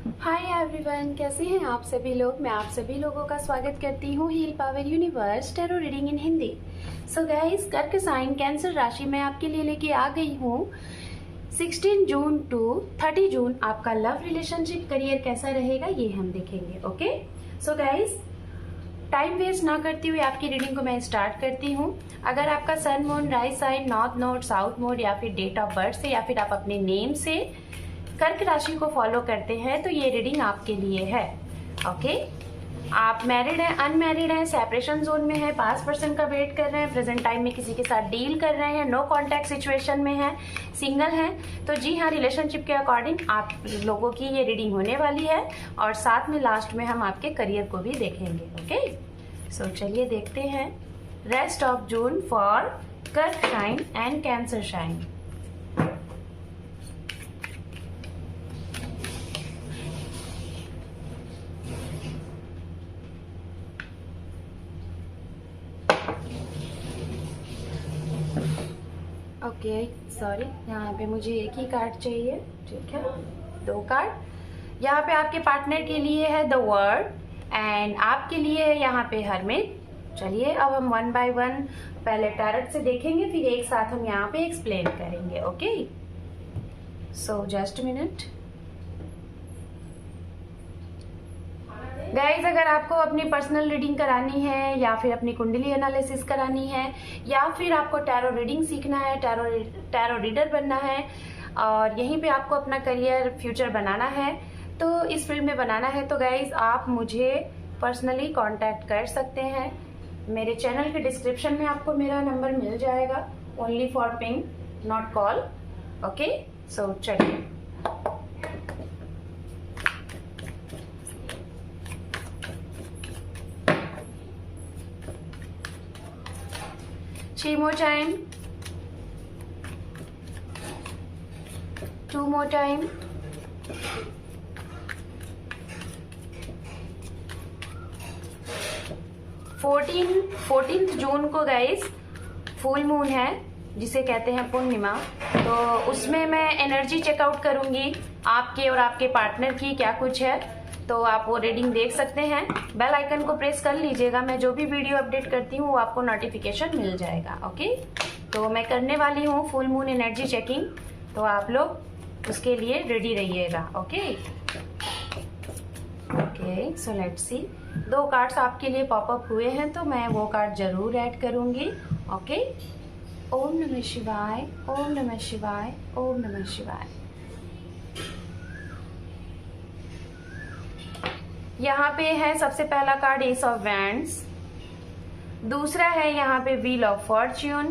Hi everyone, कैसे हैं आप सभी लोग। मैं आप सभी लोगों का स्वागत करती हूँ heal power universe tarot reading in Hindi. So guys, कर्क साइन कैंसर राशि में आपके लिए लेके आ गई हूँ 16 जून टू 30 जून आपका लव रिलेशनशिप करियर कैसा रहेगा ये हम देखेंगे। Okay, so guys time waste ना करते हुए आपकी रीडिंग को मैं स्टार्ट करती हूँ। अगर आपका sun moon right side north node south node या फिर डेट ऑफ बर्थ से या फिर आप अपने नेम से कर्क राशि को फॉलो करते हैं तो ये रीडिंग आपके लिए है। ओके, आप मैरिड हैं, अनमैरिड हैं, सेपरेशन जोन में है, पास्ट पर्सन का वेट कर रहे हैं, प्रेजेंट टाइम में किसी के साथ डील कर रहे हैं, नो कॉन्टैक्ट सिचुएशन में है, सिंगल हैं, तो जी हाँ, रिलेशनशिप के अकॉर्डिंग आप लोगों की ये रीडिंग होने वाली है। और साथ में लास्ट में हम आपके करियर को भी देखेंगे। ओके, सो चलिए देखते हैं रेस्ट ऑफ जून फॉर कर्क sign and cancer sign. Okay, sorry, यहाँ पे मुझे एक ही कार्ड चाहिए। ठीक है, 2 कार्ड। यहाँ पे आपके पार्टनर के लिए है द वर्ड एंड आपके लिए है यहाँ पे हर्मिट। चलिए अब हम 1 बाय 1 पहले टैरोट से देखेंगे, फिर एक साथ हम यहाँ पे एक्सप्लेन करेंगे। Okay, so just minute guys, अगर आपको अपनी पर्सनल रीडिंग करानी है या फिर अपनी कुंडली एनालिसिस करानी है या फिर आपको टैरो रीडिंग सीखना है, टैरो रीडर बनना है और यहीं पे आपको अपना करियर फ्यूचर बनाना है, तो इस फील्ड में बनाना है, तो गाइज आप मुझे पर्सनली कांटेक्ट कर सकते हैं। मेरे चैनल के डिस्क्रिप्शन में आपको मेरा नंबर मिल जाएगा। Only for ping, not call. Okay, so चलिए Three more time, 2 more time, 14 जून को गाइस फुल मून है जिसे कहते हैं पूर्णिमा, तो उसमें मैं एनर्जी चेकआउट करूंगी आपके और आपके पार्टनर की क्या कुछ है, तो आप वो रीडिंग देख सकते हैं। बेल आइकन को प्रेस कर लीजिएगा, मैं जो भी वीडियो अपडेट करती हूँ वो आपको नोटिफिकेशन मिल जाएगा। ओके, तो मैं करने वाली हूँ फुल मून एनर्जी चेकिंग, तो आप लोग उसके लिए रेडी रहिएगा। Okay okay, so let's see. 2 cards आपके लिए पॉपअप हुए हैं तो मैं वो कार्ड जरूर ऐड करूंगी। ओके, ओम नमः शिवाय, ओम नमः शिवाय, ओम नमः शिवाय। यहाँ पे है सबसे पहला कार्ड एस ऑफ वैंड्स, दूसरा है यहाँ पे व्हील ऑफ फॉर्च्यून।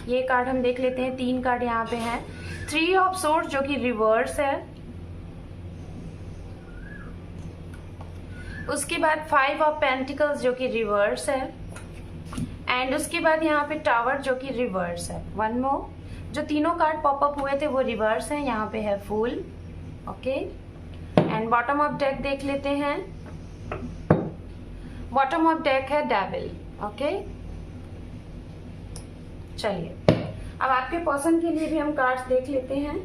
ये कार्ड हम देख लेते हैं। 3 कार्ड यहाँ पे हैं। 3 ऑफ सोर्ड्स जो कि रिवर्स है, उसके बाद 5 ऑफ पेंटिकल्स जो कि रिवर्स है एंड उसके बाद यहाँ पे टावर जो कि रिवर्स है। 1 मोर, जो तीनों कार्ड पॉपअप हुए थे वो रिवर्स है। यहाँ पे है fool. Okay, and bottom of deck देख लेते हैं। बॉटम ऑफ डेक है डेविल। ओके, चलिए अब आपके पर्सन के लिए भी हम कार्ड्स देख लेते हैं।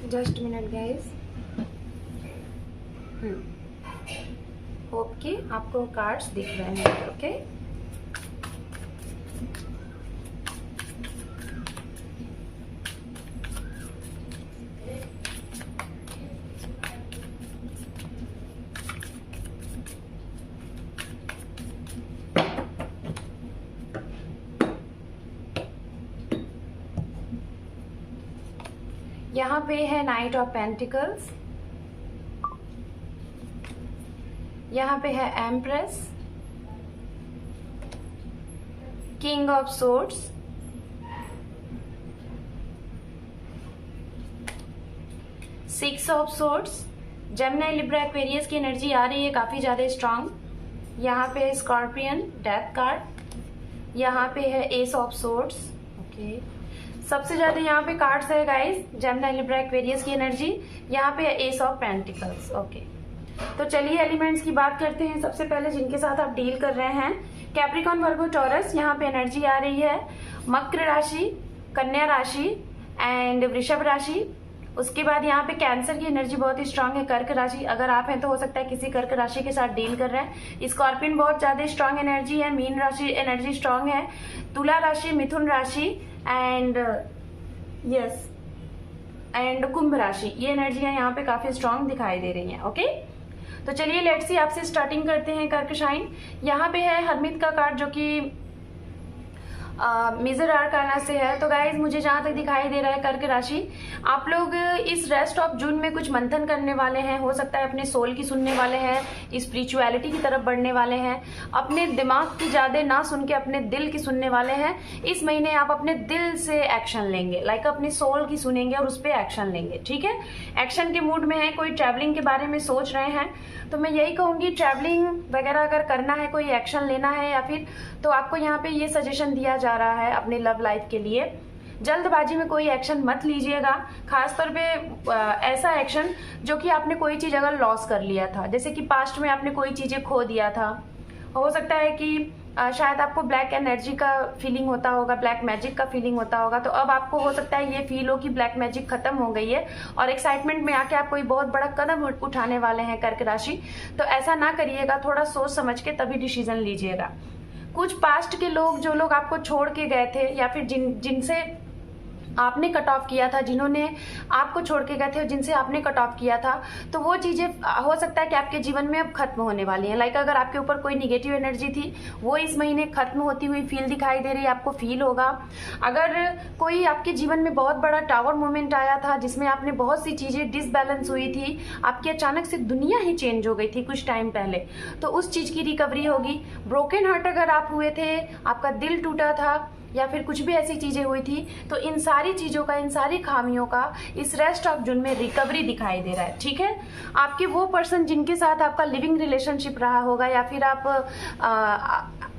Just minute guys. होप कि आपको कार्ड्स दिख रहे हैं। ओके, यहाँ पे है नाइट ऑफ पेंटिकल्स, यहाँ पे है empress, king of swords, six of swords. Gemini Libra Aquarius की एनर्जी आ रही है काफी ज्यादा स्ट्रांग। यहाँ पे है स्कॉर्पियन डेथ कार्ड, यहाँ पे है एस ऑफ सोर्ड्स। ओके, सबसे ज्यादा यहाँ पे कार्ड्स है गाइस, जेमिनी, लिब्रा, एक्वेरियस की एनर्जी, यहाँ पे एस ऑफ पेंटिकल्स। ओके, तो चलिए एलिमेंट्स की बात करते हैं। सबसे पहले जिनके साथ आप डील कर रहे हैं, कैप्रिकॉर्न, वर्गो, टॉरस, यहाँ पे एनर्जी आ रही है। मकर राशि, कन्या राशि एंड वृषभ राशि। उसके बाद यहाँ पे कैंसर की एनर्जी बहुत ही स्ट्रांग है। कर्क राशि, अगर आप हैं तो हो सकता है किसी कर्क राशि के साथ डील कर रहे हैं। स्कॉर्पियन बहुत ज्यादा स्ट्रांग एनर्जी है। मीन राशि एनर्जी स्ट्रांग है। तुला राशि, मिथुन राशि एंड कुंभ राशि, ये एनर्जियां यहाँ पे काफी स्ट्रांग दिखाई दे रही हैं। ओके, तो चलिए लेट्स सी, आपसे स्टार्टिंग करते हैं कर्क साइन। यहाँ पे है हरमित का कार्ड जो कि मेजर आर्काना से है। तो गाइज मुझे जहां तक दिखाई दे रहा है कर्क राशि, आप लोग इस रेस्ट ऑफ जून में कुछ मंथन करने वाले हैं। हो सकता है अपने सोल की सुनने वाले हैं, स्पिरिचुअलिटी की तरफ बढ़ने वाले हैं, अपने दिमाग की ज्यादा ना सुन के अपने दिल की सुनने वाले हैं। इस महीने आप अपने दिल से एक्शन लेंगे, लाइक अपनी सोल की सुनेंगे और उस पर एक्शन लेंगे। ठीक है, एक्शन के मूड में है। कोई ट्रैवलिंग के बारे में सोच रहे हैं तो मैं यही कहूंगी, ट्रैवलिंग वगैरह अगर करना है, कोई एक्शन लेना है या फिर, तो आपको यहाँ पे ये सजेशन दिया जा रहा है अपने लव लाइफ के लिए, जल्दबाजी में कोई एक्शन मत लीजिएगा। खासतौर पे ऐसा एक्शन जो कि आपने कोई चीज अगर लॉस कर लिया था, जैसे कि पास्ट में आपने कोई चीजें खो दिया था। हो सकता है कि शायद आपको ब्लैक एनर्जी का फीलिंग होता होगा, ब्लैक मैजिक का फीलिंग होता होगा, तो अब आपको हो सकता है ये फील हो कि ब्लैक मैजिक खत्म हो गई है और एक्साइटमेंट में आके आप कोई बहुत बड़ा कदम उठाने वाले हैं कर्क राशि। तो ऐसा ना करिएगा, थोड़ा सोच समझ के तभी डिसीजन लीजिएगा। कुछ पास्ट के लोग, जो लोग आपको छोड़ के गए थे या फिर जिनसे आपने कट ऑफ किया था, जिन्होंने आपको छोड़ के गए थे और जिनसे आपने कट ऑफ किया था, तो वो चीजें हो सकता है कि आपके जीवन में अब खत्म होने वाली हैं। लाइक अगर आपके ऊपर कोई निगेटिव एनर्जी थी, वो इस महीने खत्म होती हुई फील दिखाई दे रही है, आपको फील होगा। अगर कोई आपके जीवन में बहुत बड़ा टावर मोमेंट आया था जिसमें आपने बहुत सी चीजें डिसबैलेंस हुई थी, आपकी अचानक से दुनिया ही चेंज हो गई थी कुछ टाइम पहले, तो उस चीज की रिकवरी होगी। ब्रोकन हार्ट अगर आप हुए थे, आपका दिल टूटा था या फिर कुछ भी ऐसी चीजें हुई थी, तो इन सारी चीजों का, इन सारी खामियों का इस रेस्ट ऑफ जून में रिकवरी दिखाई दे रहा है। ठीक है, आपके वो पर्सन जिनके साथ आपका लिविंग रिलेशनशिप रहा होगा या फिर आप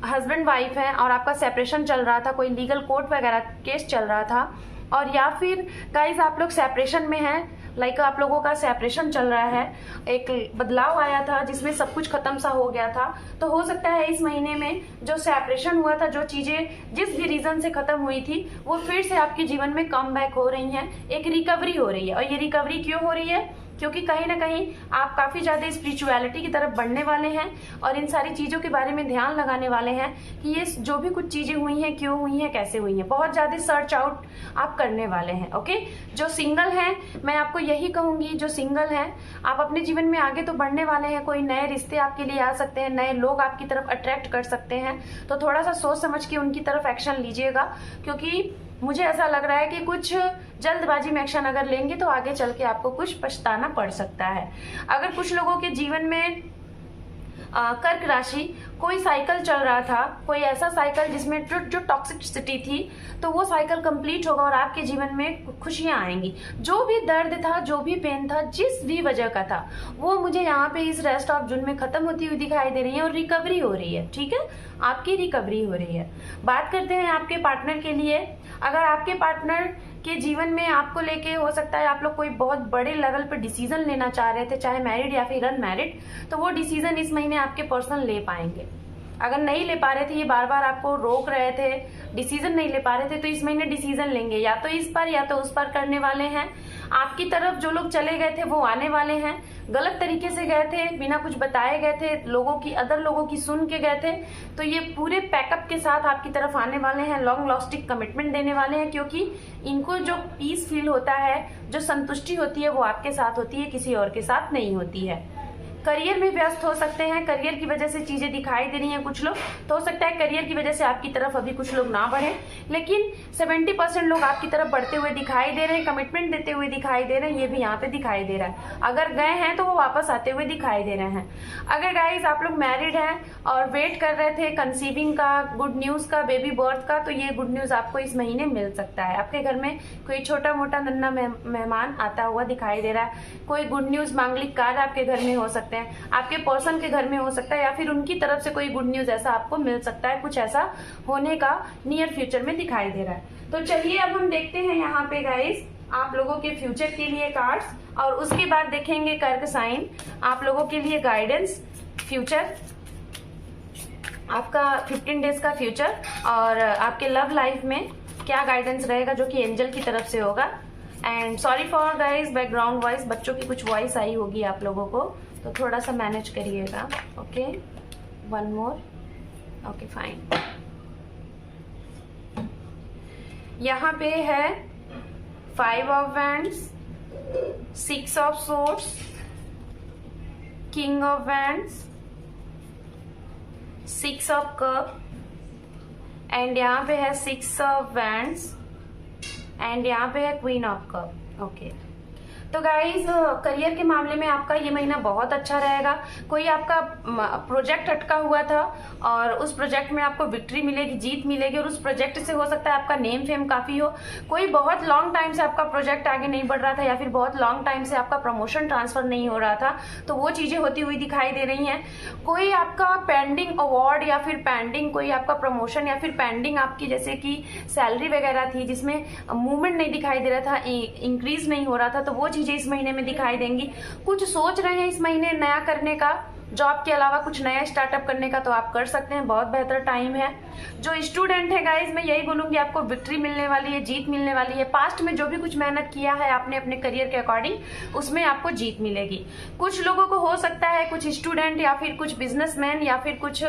हस्बैंड वाइफ हैं और आपका सेपरेशन चल रहा था, कोई लीगल कोर्ट वगैरह केस चल रहा था, और या फिर गाइज आप लोग सेपरेशन में हैं, लाइक आप लोगों का सेपरेशन चल रहा है, एक बदलाव आया था जिसमें सब कुछ खत्म सा हो गया था, तो हो सकता है इस महीने में जो सेपरेशन हुआ था, जो चीजें जिस भी रीजन से खत्म हुई थी, वो फिर से आपके जीवन में कम बैक हो रही हैं, एक रिकवरी हो रही है। और ये रिकवरी क्यों हो रही है? क्योंकि कहीं ना कहीं आप काफी ज्यादा स्पिरिचुअलिटी की तरफ बढ़ने वाले हैं और इन सारी चीजों के बारे में ध्यान लगाने वाले हैं कि ये जो भी कुछ चीजें हुई हैं, क्यों हुई हैं, कैसे हुई हैं, बहुत ज्यादा सर्च आउट आप करने वाले हैं। ओके, जो सिंगल हैं, मैं आपको यही कहूंगी, जो सिंगल हैं, आप अपने जीवन में आगे तो बढ़ने वाले हैं, कोई नए रिश्ते आपके लिए आ सकते हैं, नए लोग आपकी तरफ अट्रैक्ट कर सकते हैं, तो थोड़ा सा सोच समझ के उनकी तरफ एक्शन लीजिएगा, क्योंकि मुझे ऐसा लग रहा है कि कुछ जल्दबाजी में एक्शन अगर लेंगे तो आगे चल के आपको कुछ पछताना पड़ सकता है। अगर कुछ लोगों के जीवन में कर्क राशि कोई साइकिल चल रहा था, कोई ऐसा साइकिल जिसमें जो टॉक्सिसिटी थी, तो वो साइकिल कंप्लीट होगा और आपके जीवन में खुशियां आएंगी। जो भी दर्द था, जो भी पेन था, जिस भी वजह का था, वो मुझे यहाँ पे इस रेस्ट ऑफ जून में खत्म होती हुई दिखाई दे रही है और रिकवरी हो रही है। ठीक है, आपकी रिकवरी हो रही है। बात करते हैं आपके पार्टनर के लिए। अगर आपके पार्टनर के जीवन में आपको लेके हो सकता है आप लोग कोई बहुत बड़े लेवल पर डिसीजन लेना चाह रहे थे, चाहे मैरिड या फिर अनमैरिड, तो वो डिसीजन इस महीने आपके पर्सन ले पाएंगे। अगर नहीं ले पा रहे थे, ये बार बार आपको रोक रहे थे, डिसीजन नहीं ले पा रहे थे, तो इस महीने डिसीजन लेंगे, या तो इस पर या तो उस पर करने वाले हैं। आपकी तरफ जो लोग चले गए थे वो आने वाले हैं, गलत तरीके से गए थे, बिना कुछ बताए गए थे, अदर लोगों की सुन के गए थे, तो ये पूरे पैकअप के साथ आपकी तरफ आने वाले हैं, लॉन्ग लास्टिंग कमिटमेंट देने वाले हैं, क्योंकि इनको जो पीस फील होता है, जो संतुष्टि होती है, वो आपके साथ होती है, किसी और के साथ नहीं होती है। करियर में व्यस्त हो सकते हैं, करियर की वजह से चीजें दिखाई दे रही हैं कुछ लोग, तो हो सकता है करियर की वजह से आपकी तरफ अभी कुछ लोग ना बढ़े, लेकिन 70% लोग आपकी तरफ बढ़ते हुए दिखाई दे रहे हैं, कमिटमेंट देते हुए दिखाई दे रहे हैं, ये भी यहाँ पे दिखाई दे रहा है। अगर गए हैं तो वो वापस आते हुए दिखाई दे रहे हैं। अगर गाइज आप लोग मैरिड हैं और वेट कर रहे थे कंसीविंग का, गुड न्यूज का, बेबी बर्थ का, तो ये गुड न्यूज आपको इस महीने मिल सकता है। आपके घर में कोई छोटा मोटा नन्हा मेहमान आता हुआ दिखाई दे रहा है, कोई गुड न्यूज मांगलिक कार्य आपके घर में हो सकता सकते हैं, आपके पर्सन के घर में हो सकता है, या फिर उनकी तरफ से कोई गुड न्यूज ऐसा आपको मिल सकता है। कुछ ऐसा होने का नियर फ्यूचर में दिखाई दे रहा है। तो चलिए अब हम देखते हैं यहाँ पे गाइस आप लोगों के फ्यूचर के लिए कार्ड्स, और उसके बाद देखेंगे कर्क साइन आप लोगों के लिए गाइडेंस फ्यूचर, आपका 15 डेज का फ्यूचर, और आपके लव लाइफ में क्या गाइडेंस रहेगा जो कि एंजल की तरफ से होगा। And sorry for guys background voice, बच्चों की कुछ वॉइस आई होगी आप लोगों को, तो थोड़ा सा मैनेज करिएगा। Okay, one more, okay fine. यहाँ पे है 5 of wands, 6 of swords, king of wands, 6 of cup, and यहाँ पे है 6 ऑफ वैंड्स, एंड यहाँ पे है क्वीन ऑफ कप। ओके, तो गाइज करियर के मामले में आपका ये महीना बहुत अच्छा रहेगा। कोई आपका प्रोजेक्ट अटका हुआ था और उस प्रोजेक्ट में आपको विक्ट्री मिलेगी, जीत मिलेगी, और उस प्रोजेक्ट से हो सकता है आपका नेम फेम काफी हो। कोई बहुत लॉन्ग टाइम से आपका प्रोजेक्ट आगे नहीं बढ़ रहा था, या फिर बहुत लॉन्ग टाइम से आपका प्रमोशन ट्रांसफर नहीं हो रहा था, तो वो चीजें होती हुई दिखाई दे रही हैं। कोई आपका पेंडिंग अवार्ड या फिर पेंडिंग कोई आपका प्रमोशन या फिर पेंडिंग आपकी जैसे कि सैलरी वगैरह थी जिसमें मूवमेंट नहीं दिखाई दे रहा था, इंक्रीज नहीं हो रहा था, तो वो चीजें इस महीने में दिखाई देंगी। कुछ सोच रहे हैं इस महीने नया करने का, जॉब के अलावा कुछ नया स्टार्टअप करने का, तो आप कर सकते हैं, बहुत बेहतर टाइम है। जो स्टूडेंट है गाइज, मैं यही बोलूंगी आपको विक्ट्री मिलने वाली है, जीत मिलने वाली है। पास्ट में जो भी कुछ मेहनत किया है आपने अपने करियर के अकॉर्डिंग, उसमें आपको जीत मिलेगी। कुछ लोगों को हो सकता है, कुछ स्टूडेंट या फिर कुछ बिजनेसमैन या फिर कुछ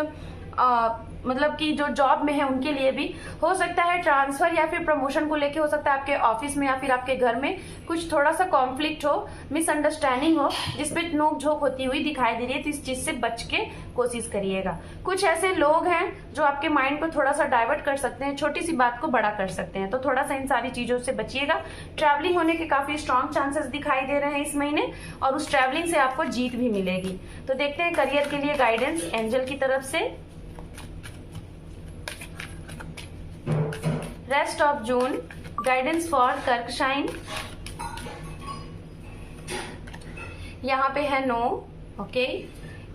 मतलब कि जो जॉब में है उनके लिए भी हो सकता है ट्रांसफर या फिर प्रमोशन को लेके हो सकता है आपके ऑफिस में या फिर आपके घर में कुछ थोड़ा सा कॉन्फ्लिक्ट हो, मिसअंडरस्टैंडिंग हो, जिसपे नोक झोंक होती हुई दिखाई दे रही है, तो इस चीज से बच के कोशिश करिएगा। कुछ ऐसे लोग हैं जो आपके माइंड को थोड़ा सा डाइवर्ट कर सकते हैं, छोटी सी बात को बड़ा कर सकते हैं, तो थोड़ा सा इन सारी चीजों से बचिएगा। ट्रैवलिंग होने के काफी स्ट्रॉन्ग चांसेस दिखाई दे रहे हैं इस महीने, और उस ट्रैवलिंग से आपको जीत भी मिलेगी। तो देखते हैं करियर के लिए गाइडेंस एंजल की तरफ से rest of June, guidance for कर्क साइन। यहाँ पे है no. Okay,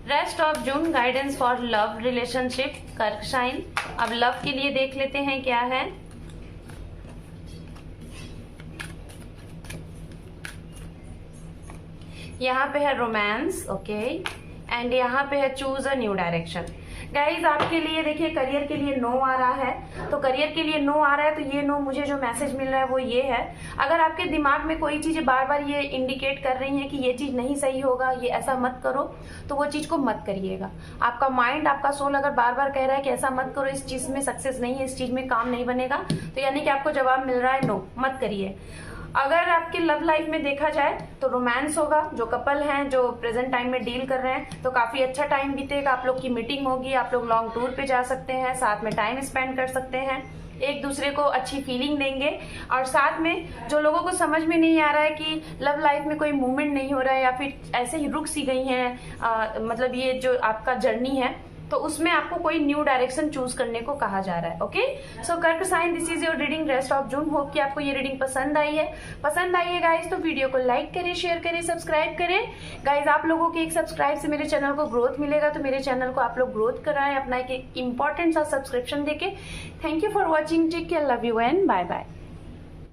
rest of June guidance for love relationship कर्क साइन। अब लव के लिए देख लेते हैं क्या है। यहाँ पे है रोमांस। ओके, एंड यहाँ पे है choose a new direction. Guys आपके लिए देखिए करियर के लिए नो आ रहा है, तो करियर के लिए नो आ रहा है, तो ये नो मुझे जो मैसेज मिल रहा है वो ये है, अगर आपके दिमाग में कोई चीजें बार बार ये इंडिकेट कर रही हैं कि ये चीज नहीं सही होगा, ये ऐसा मत करो, तो वो चीज को मत करिएगा। आपका माइंड, आपका सोल अगर बार बार कह रहा है कि ऐसा मत करो, इस चीज में सक्सेस नहीं है, इस चीज में काम नहीं बनेगा, तो यानी कि आपको जवाब मिल रहा है नो, मत करिए। अगर आपके लव लाइफ में देखा जाए तो रोमांस होगा, जो कपल हैं जो प्रेजेंट टाइम में डील कर रहे हैं, तो काफी अच्छा टाइम बीतेगा। आप लोग की मीटिंग होगी, आप लोग लॉन्ग टूर पे जा सकते हैं, साथ में टाइम स्पेंड कर सकते हैं, एक दूसरे को अच्छी फीलिंग देंगे। और साथ में जो लोगों को समझ में नहीं आ रहा है कि लव लाइफ में कोई मूवमेंट नहीं हो रहा है या फिर ऐसे ही रुक सी गई हैं, मतलब ये जो आपका जर्नी है, तो उसमें आपको कोई न्यू डायरेक्शन चूज करने को कहा जा रहा है। ओके, सो कर्क sign, this is your reading rest of June. Hope कि आपको ये रीडिंग पसंद आई है गाइज, तो वीडियो को लाइक करें, शेयर करें, सब्सक्राइब करें। गाइज आप लोगों के एक सब्सक्राइब से मेरे चैनल को ग्रोथ मिलेगा, तो मेरे चैनल को आप लोग ग्रोथ कराएं अपना एक इंपॉर्टेंट सा सब्सक्रिप्शन देके। Thank you for watching, take care, love you and bye bye.